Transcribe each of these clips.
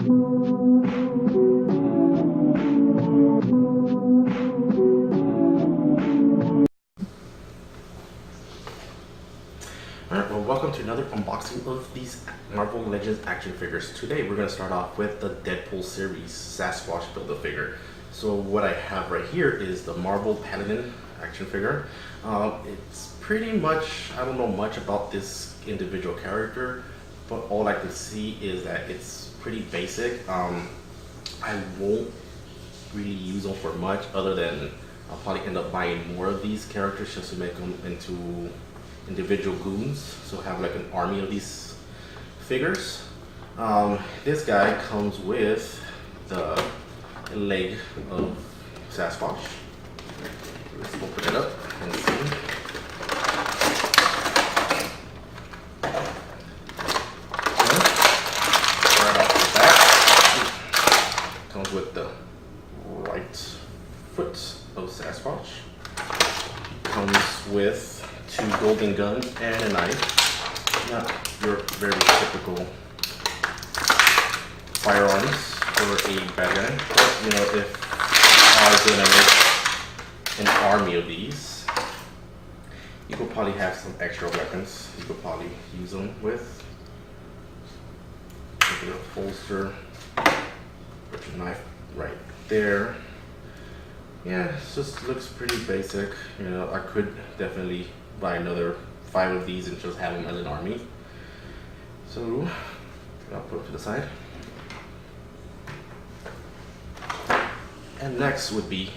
Alright, well, welcome to another unboxing of these Marvel Legends action figures. Today we're going to start off with the Deadpool series Sasquatch Build-A-Figure. So what I have right here is the Marvel Paladin action figure. It's pretty much, I don't know much about this individual character, but all I can see is that it's pretty basic. I won't really use them for much other than I'll probably end up buying more of these characters just to make them into individual goons, so have like an army of these figures. This guy comes with the leg of Sasquatch. Let's open it up and see. Right off the bat, comes with the right foot of Sasquatch. Comes with 2 golden guns and a knife. Not your very typical firearms for a bad guy, but you know, if I was gonna make an army of these, you could probably have some extra weapons you could probably use them with. Look at the holster, put your knife right there. Yeah, it just looks pretty basic. You know, I could definitely buy another 5 of these and just have them as an army. So I'll put it to the side. And next would be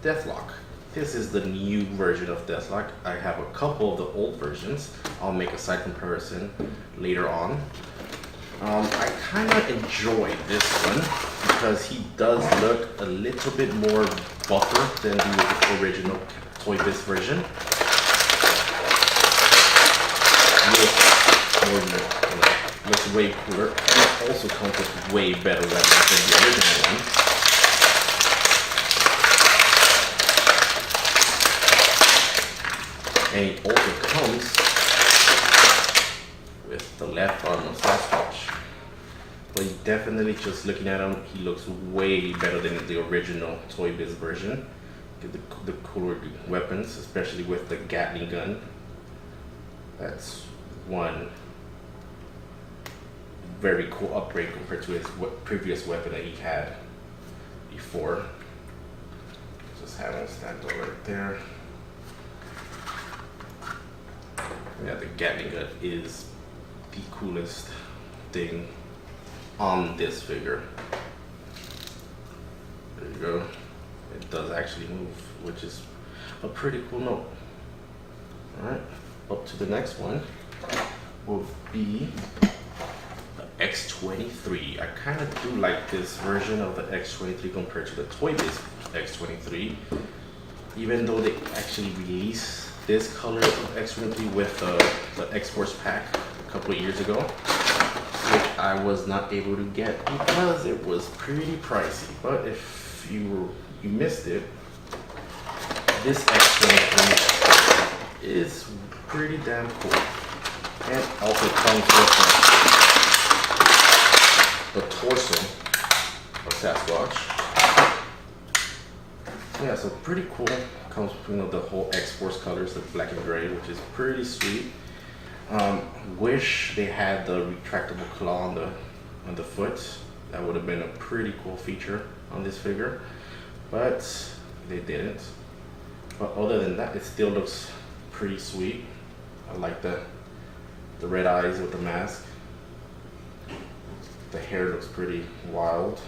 Deathlock. This is the new version of Deathlock. I have a couple of the old versions. I'll make a side comparison later on. I kind of enjoy this one because he does look a little bit more buffer than the original Toy Biz version. Looks way cooler. It also comes with way better weapons than the original one. And it also comes with the left arm of Sasquatch. But definitely, just looking at him, he looks way better than the original Toy Biz version. Get the cooler weapons, especially with the Gatling gun. That's one very cool upgrade compared to his previous weapon that he had before. Just have him stand over right there. Yeah, the Gatling gun is the coolest thing on this figure. There you go. It does actually move, which is a pretty cool note. Alright, up to the next one will be the X-23. I kind of do like this version of the X-23 compared to the Toy Biz X-23, even though they actually released this color of X-23 with the X-Force pack a couple of years ago, which I was not able to get because it was pretty pricey. But if you missed it, this X-23 is pretty damn cool. And also comes with the torso of Sasquatch. Yeah, so pretty cool. Comes with, you know, the whole X-Force colors, the black and gray, which is pretty sweet. Wish they had the retractable claw on the foot. That would have been a pretty cool feature on this figure, but they didn't. But other than that, it still looks pretty sweet. I like the red eyes with the mask. The hair looks pretty wild.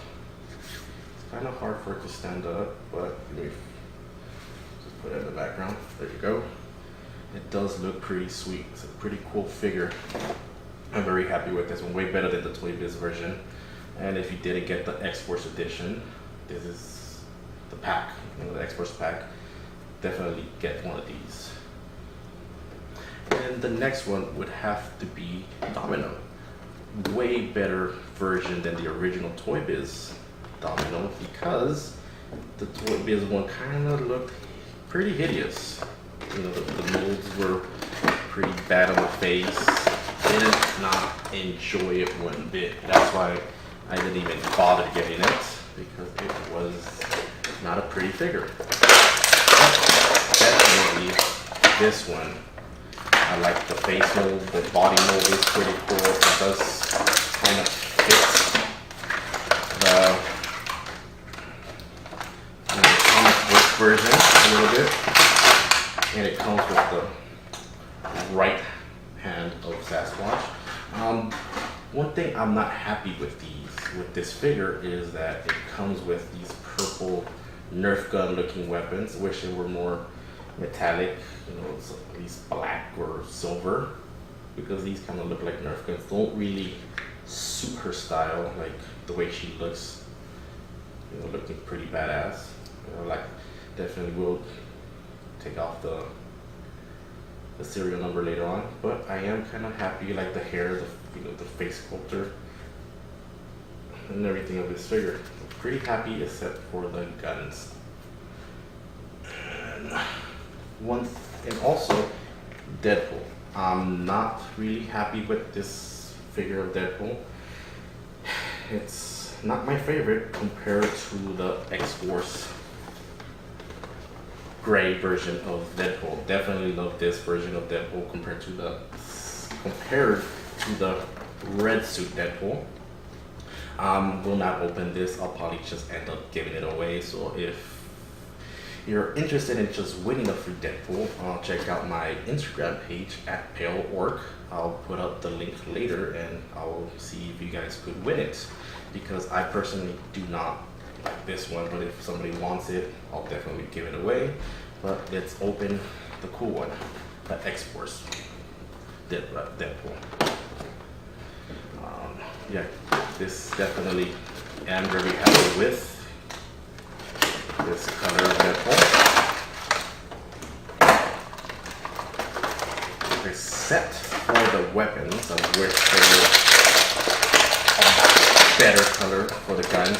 It's kind of hard for it to stand up, but let me just put it in the background. There you go. It does look pretty sweet. It's a pretty cool figure. I'm very happy with this one. Way better than the Toy Biz version. And if you didn't get the X-Force edition, this is the pack, you know, the X-Force pack. Definitely get one of these. And the next one would have to be Domino. Way better version than the original Toy Biz Domino, because the Toy Biz one kind of looked pretty hideous. You know, the molds were pretty bad on the face. Did not enjoy it one bit. That's why I didn't even bother getting it because it was not a pretty figure. Definitely this one. I like the face mold, the body mold is pretty cool. It does kind of fit the comic book version a little bit. And it comes with the right hand of Sasquatch. One thing I'm not happy with this figure is that it comes with these purple Nerf gun looking weapons. Wish they were more metallic, you know, at least black or silver, because these kind of look like Nerf guns. Don't really suit her style, like the way she looks, you know, looking pretty badass. You know, like definitely will take off the serial number later on, but I am kind of happy, like the hair, the face sculpture and everything of this figure. I'm pretty happy except for the guns. And also Deadpool. I'm not really happy with this figure of Deadpool. It's not my favorite compared to the X-Force gray version of Deadpool. Definitely love this version of Deadpool compared to the red suit Deadpool. Will not open this. I'll probably just end up giving it away. So if you're interested in just winning a free Deadpool, check out my Instagram page at PaleOrc. I'll put up the link later and I'll see if you guys could win it, because I personally do not like this one, but if somebody wants it, I'll definitely give it away. But let's open the cool one, the X-Force Deadpool. Yeah, this definitely am very happy with this color of Deadpool. Except for the weapons, I wish they were a better color for the guns.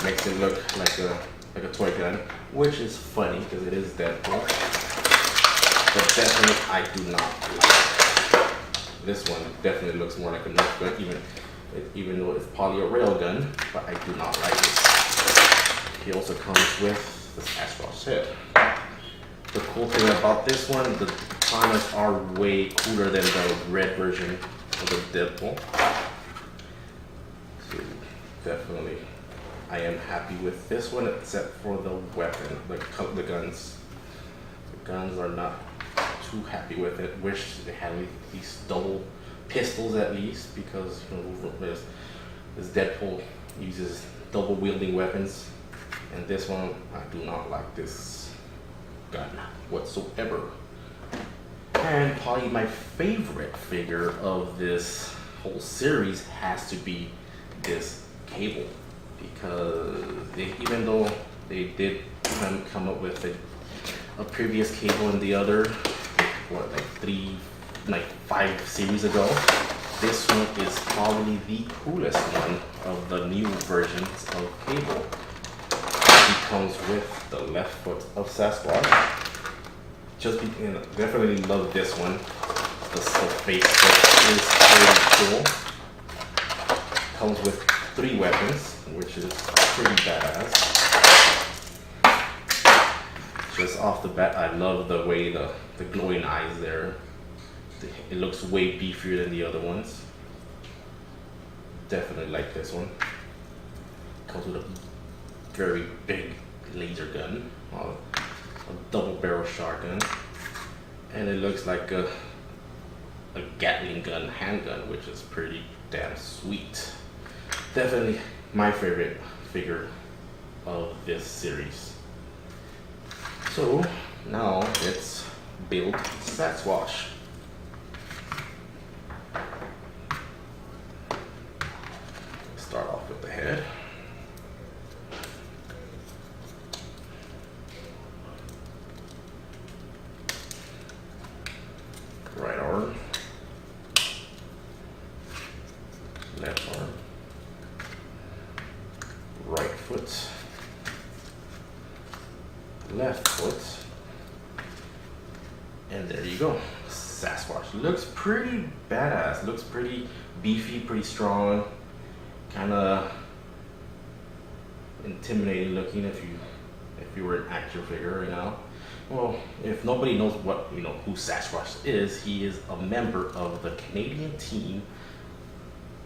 Makes it look like a toy gun, which is funny because it is Deadpool. But definitely I do not like this one. Definitely looks more like a Nerf gun, even though it's probably a rail gun, but I do not like it. He also comes with this Sasquatch head. The cool thing about this one, the katanas are way cooler than the red version of the Deadpool. So definitely I am happy with this one, except for the weapon, the guns. The guns are not too happy with it. Wish they had these double pistols at least, because you know, this Deadpool uses double wielding weapons, and this one I do not like this gun whatsoever. And probably my favorite figure of this whole series has to be this Cable, because even though they did come up with a previous Cable in the other, what, like 5 series ago, this one is probably the coolest one of the new versions of Cable. He comes with the left foot of Sasquatch. Definitely love this one. The face is pretty cool. Comes with 3 weapons, which is pretty badass. Just off the bat, I love the way the glowing eyes there. It looks way beefier than the other ones. Definitely like this one. Comes with a very big laser gun, a double barrel shotgun, and it looks like a Gatling gun handgun, which is pretty damn sweet. Definitely my favorite figure of this series. So now let's build Sasquatch. Start off with the head. Right arm. Left arm. Right foot. Left foot. And there you go. Sasquatch looks pretty badass. Looks pretty beefy, pretty strong. kind of intimidating looking if you were an action figure right now. Well, if nobody knows what who Sasquatch is, he is a member of the Canadian team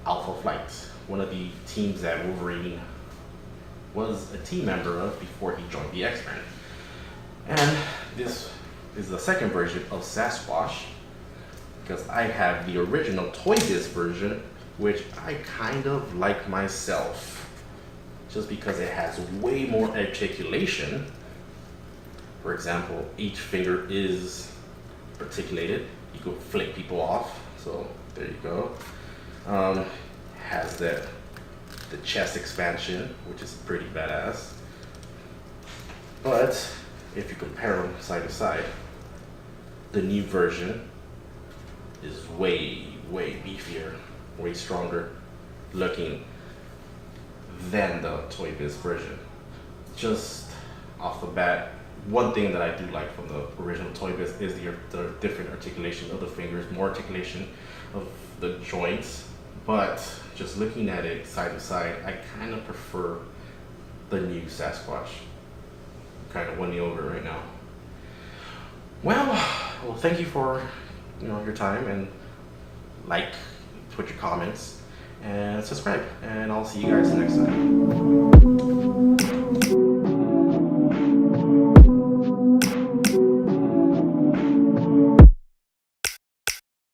Alpha Flight, one of the teams that Wolverine was a team member of before he joined the X-Men. And this is the second version of Sasquatch, because I have the original Toy Biz version, which I kind of like myself, just because it has way more articulation. For example, each finger is articulated. You could flick people off, so there you go. Has the chest expansion, which is pretty badass. But if you compare them side to side, the new version is way beefier, way stronger looking than the Toy Biz version. Just off the bat, one thing that I do like from the original Toy Biz is the different articulation of the fingers, more articulation of the joints. But just looking at it side to side, I kind of prefer the new Sasquatch. Kind of winning over right now. Well, thank you for your time, and put your comments, and subscribe. And I'll see you guys next time.